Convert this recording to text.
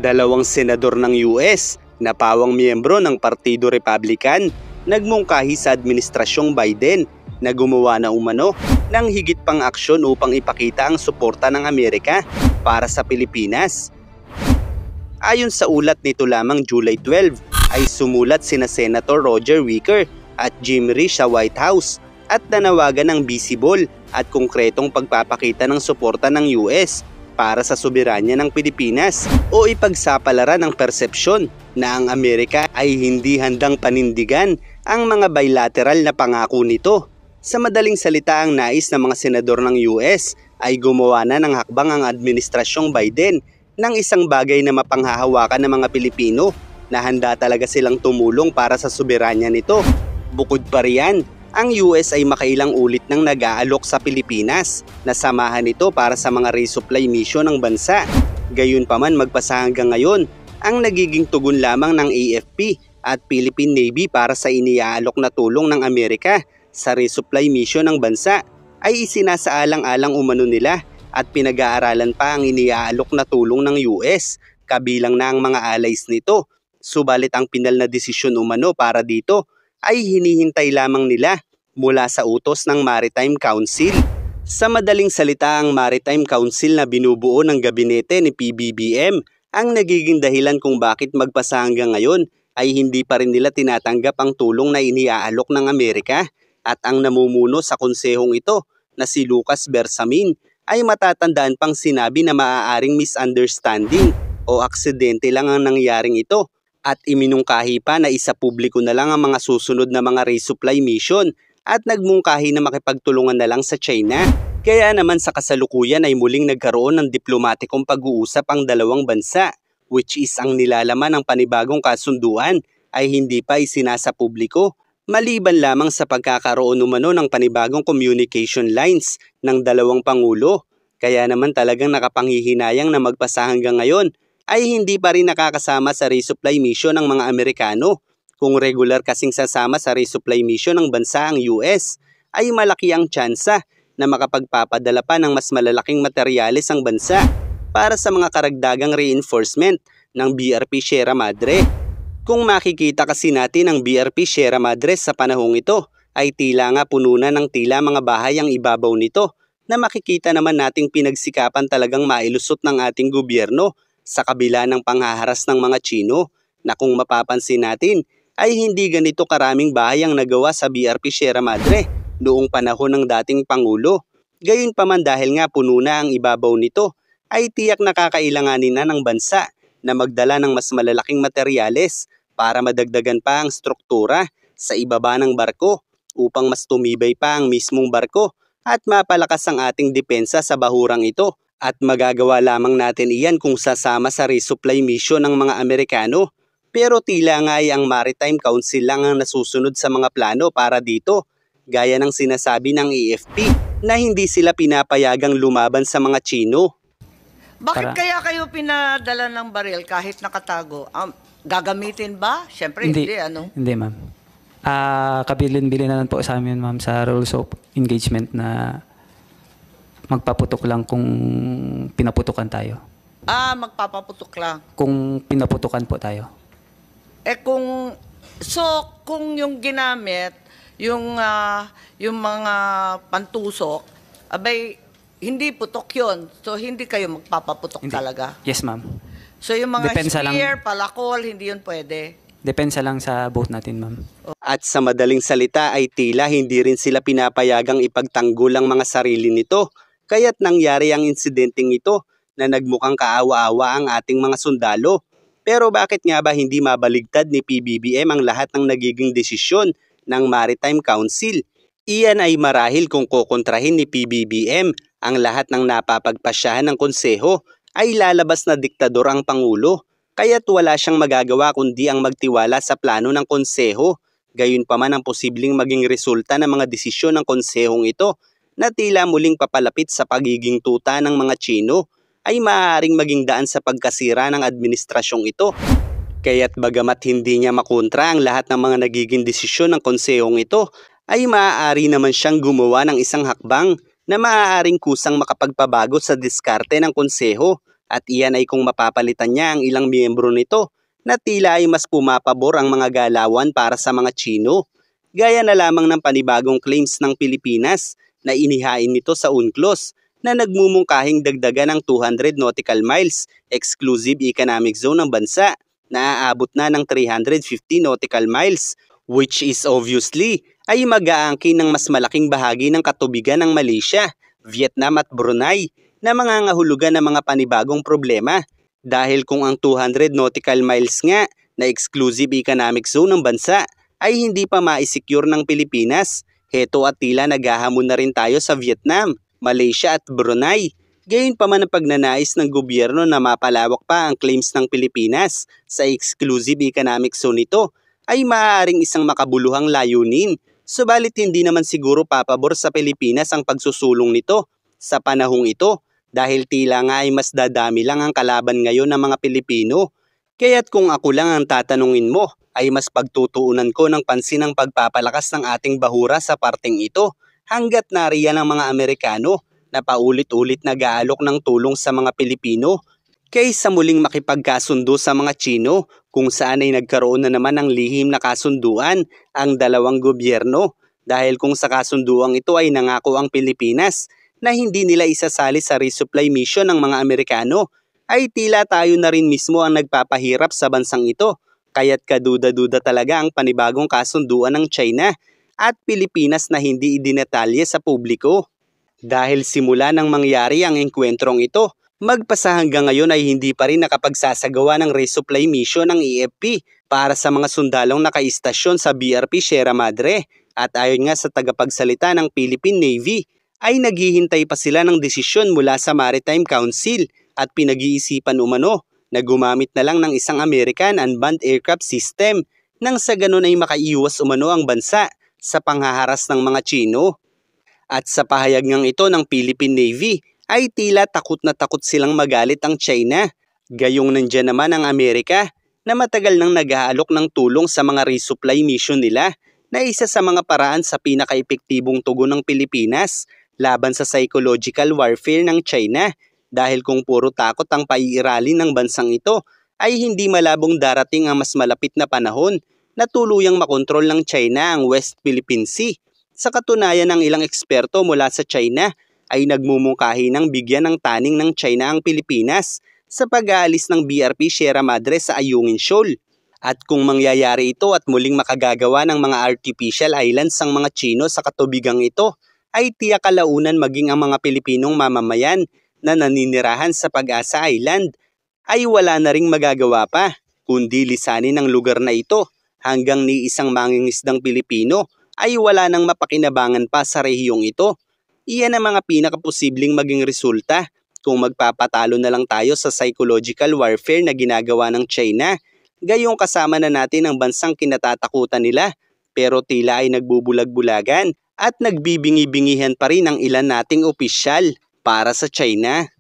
Dalawang senador ng US na pawang miyembro ng Partido Republican nagmungkahi sa administrasyong Biden na gumawa na umano ng higit pang aksyon upang ipakita ang suporta ng Amerika para sa Pilipinas. Ayon sa ulat nito lamang July 12 ay sumulat sina Senator Roger Wicker at Jim Risch sa White House at nanawagan ng visible at konkretong pagpapakita ng suporta ng US para sa soberanya ng Pilipinas o ipagsapalaran ng persepsyon na ang Amerika ay hindi handang panindigan ang mga bilateral na pangako nito. Sa madaling salita, ang nais ng mga senador ng US ay gumawa na ng hakbang ang administrasyong Biden ng isang bagay na mapanghahawakan ng mga Pilipino na handa talaga silang tumulong para sa soberanya nito. Bukod pa riyan, ang US ay makailang ulit nang nag-aalok sa Pilipinas na samahan nito para sa mga resupply mission ng bansa. Gayunpaman magpasa hanggang ngayon, ang nagiging tugon lamang ng AFP at Philippine Navy para sa iniaalok na tulong ng Amerika sa resupply mission ng bansa ay isinasaalang-alang umano nila at pinag-aaralan pa ang iniaalok na tulong ng US kabilang na ang mga allies nito. Subalit ang pinal na desisyon umano para dito ay hinihintay lamang nila mula sa utos ng Maritime Council. Sa madaling salita, ang Maritime Council na binubuo ng gabinete ni PBBM ang nagiging dahilan kung bakit magpasa hanggang ngayon ay hindi pa rin nila tinatanggap ang tulong na iniaalok ng Amerika at ang namumuno sa konsehong ito na si Lucas Bersamin ay matatandaan pang sinabi na maaaring misunderstanding o aksidente lang ang nangyaring ito at iminungkahi pa na isa publiko na lang ang mga susunod na mga resupply mission at nagmungkahi na makipagtulungan na lang sa China. Kaya naman sa kasalukuyan ay muling nagkaroon ng diplomatikong pag-uusap ang dalawang bansa, which is ang nilalaman ng panibagong kasunduan ay hindi pa isinasa publiko, maliban lamang sa pagkakaroon umano ng panibagong communication lines ng dalawang pangulo. Kaya naman talagang nakapanghihinayang na magpasa hanggang ngayon ay hindi pa rin nakakasama sa resupply mission ng mga Amerikano. Kung regular kasing sasama sa resupply mission ng bansa ang US, ay malaki ang tsansa na makapagpapadala pa ng mas malalaking materyales ang bansa para sa mga karagdagang reinforcement ng BRP Sierra Madre. Kung makikita kasi natin ang BRP Sierra Madre sa panahong ito, ay tila nga puno na ng tila mga bahay ang ibabaw nito na makikita naman nating pinagsikapan talagang mailusot ng ating gobyerno sa kabila ng panghaharas ng mga Chino na kung mapapansin natin ay hindi ganito karaming bahay ang nagawa sa BRP Sierra Madre noong panahon ng dating Pangulo. Gayunpaman dahil nga puno na ang ibabaw nito ay tiyak nakakailanganin na ng bansa na magdala ng mas malalaking materyales para madagdagan pa ang struktura sa ibaba ng barko upang mas tumibay pa ang mismong barko at mapalakas ang ating depensa sa bahurang ito. At magagawa lamang natin iyan kung sasama sa resupply mission ng mga Amerikano. Pero tila nga ay ang Maritime Council lang ang nasusunod sa mga plano para dito, gaya ng sinasabi ng AFP na hindi sila pinapayagang lumaban sa mga Chino. Bakit kaya kayo pinadala ng baril kahit nakatago? Gagamitin ba? Siyempre hindi ano? Hindi ma'am. Kabilin-bilin na lang po sa amin ma'am sa rules of engagement na magpaputok lang kung pinaputukan tayo. Magpapaputok lang. Kung pinaputukan po tayo. Kung yung ginamit, yung mga pantusok, abay, hindi putok yun. So, hindi kayo magpapaputok talaga. Yes, ma'am. So, yung mga Depensa spear, palakol, hindi yun pwede. Depensa lang sa boat natin, ma'am. At sa madaling salita ay tila hindi rin sila pinapayagang ipagtanggol ang mga sarili nito. Kaya't nangyari ang insidenteng ito na nagmukhang kaawa-awa ang ating mga sundalo. Pero bakit nga ba hindi mabaligtad ni PBBM ang lahat ng nagiging desisyon ng Maritime Council? Iyan ay marahil kung kokontrahin ni PBBM ang lahat ng napapagpasyahan ng konseho ay lalabas na diktador ang Pangulo. Kaya't wala siyang magagawa kundi ang magtiwala sa plano ng konseho. Gayunpaman ang posibleng maging resulta ng mga desisyon ng konsehong ito na tila muling papalapit sa pagiging tuta ng mga Chino ay maaaring maging daan sa pagkasira ng administrasyong ito. Kaya't bagamat hindi niya makontra ang lahat ng mga nagiging desisyon ng konsehong ito, ay maaari naman siyang gumawa ng isang hakbang na maaaring kusang makapagpabago sa diskarte ng konseho At iyan ay kung mapapalitan niya ang ilang miyembro nito na tila ay mas pumapabor ang mga galawan para sa mga Tsino. Gaya na lamang ng panibagong claims ng Pilipinas na inihain nito sa UNCLOS na nagmumungkahing dagdagan ng 200 nautical miles exclusive economic zone ng bansa na aabot na ng 350 nautical miles, which is obviously ay mag-aangkin ng mas malaking bahagi ng katubigan ng Malaysia, Vietnam at Brunei na mangangahulugan ng mga panibagong problema dahil kung ang 200 nautical miles nga na exclusive economic zone ng bansa ay hindi pa ma-secure ng Pilipinas, heto at tila naghahamon na rin tayo sa Vietnam, Malaysia at Brunei. Gayunpaman ang pagnanais ng gobyerno na mapalawak pa ang claims ng Pilipinas sa exclusive economic zone nito ay maaaring isang makabuluhang layunin. Subalit hindi naman siguro papabor sa Pilipinas ang pagsusulong nito sa panahong ito dahil tila nga ay mas dadami lang ang kalaban ngayon ng mga Pilipino. Kaya't kung ako lang ang tatanungin mo ay mas pagtutuunan ko ng pansin ang pagpapalakas ng ating bahura sa parteng ito hanggat nariyan ang mga Amerikano na paulit-ulit nag-aalok ng tulong sa mga Pilipino kaysa muling makipagkasundo sa mga Tsino kung saan ay nagkaroon na naman ng lihim na kasunduan ang dalawang gobyerno dahil kung sa kasunduang ito ay nangako ang Pilipinas na hindi nila isasali sa resupply mission ng mga Amerikano ay tila tayo na rin mismo ang nagpapahirap sa bansang ito kaya't kaduda-duda talaga ang panibagong kasunduan ng China at Pilipinas na hindi idinetalye sa publiko. Dahil simula nang mangyari ang engkwentrong ito, magpasa hanggang ngayon ay hindi pa rin nakapagsasagawa ng resupply mission ng AFP para sa mga sundalong nakaistasyon sa BRP Sierra Madre at ayon nga sa tagapagsalita ng Philippine Navy ay naghihintay pa sila ng desisyon mula sa Maritime Council at pinag-iisipan umano na gumamit na lang ng isang American unmanned aircraft system nang sa ganun ay makaiwas umano ang bansa sa panghaharas ng mga Tsino. At sa pahayag ngang ito ng Philippine Navy ay tila takot na takot silang magalit ang China. Gayong nandyan naman ang Amerika na matagal nang nag-aalok ng tulong sa mga resupply mission nila na isa sa mga paraan sa pinaka-epektibong tugon ng Pilipinas laban sa psychological warfare ng China dahil kung puro takot ang paiiralin ng bansang ito ay hindi malabong darating ang mas malapit na panahon na tuluyang makontrol ng China ang West Philippine Sea. Sa katunayan ng ilang eksperto mula sa China ay nagmumungkahi ng bigyan ng taning ng China ang Pilipinas sa pag-aalis ng BRP Sierra Madre sa Ayungin Shoal. At kung mangyayari ito at muling makagagawa ng mga artificial islands ang mga Tsino sa katubigang ito, ay tiyak kalaunan maging ang mga Pilipinong mamamayan na naninirahan sa Pag-asa Island ay wala na ring magagawa pa kundi lisanin ang lugar na ito hanggang ni isang mangingisdang Pilipino ay wala nang mapakinabangan pa sa rehiyong ito. Iyan ang mga pinakaposibleng maging resulta kung magpapatalo na lang tayo sa psychological warfare na ginagawa ng China. Gayong kasama na natin ang bansang kinatatakutan nila pero tila ay nagbubulag-bulagan at nagbibingi-bingihan pa rin ang ilan nating opisyal para sa China.